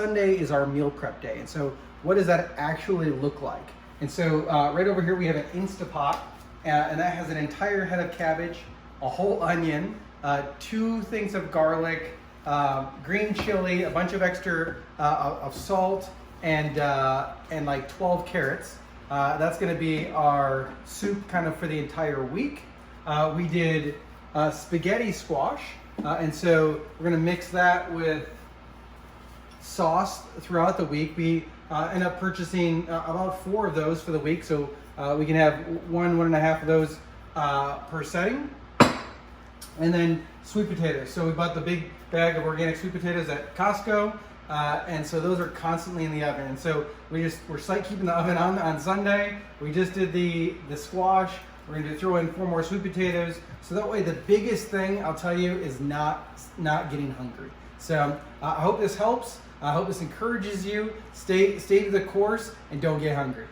Sunday is our meal prep day. And so what does that actually look like? And so right over here we have an Instapot, and that has an entire head of cabbage, a whole onion, 2 things of garlic, green chili, a bunch of extra of salt, and like 12 carrots. That's going to be our soup kind of for the entire week. We did spaghetti squash, and so we're going to mix that with sauce throughout the week. We end up purchasing about 4 of those for the week, so we can have 1.5 of those per setting. And then sweet potatoes. So we bought the big bag of organic sweet potatoes at Costco, and so those are constantly in the oven. And so we're keeping the oven on Sunday. We just did the squash. We're going to throw in 4 more sweet potatoes. So that way, the biggest thing I'll tell you is not getting hungry. So I hope this helps. I hope this encourages you. Stay to the course and don't get hungry.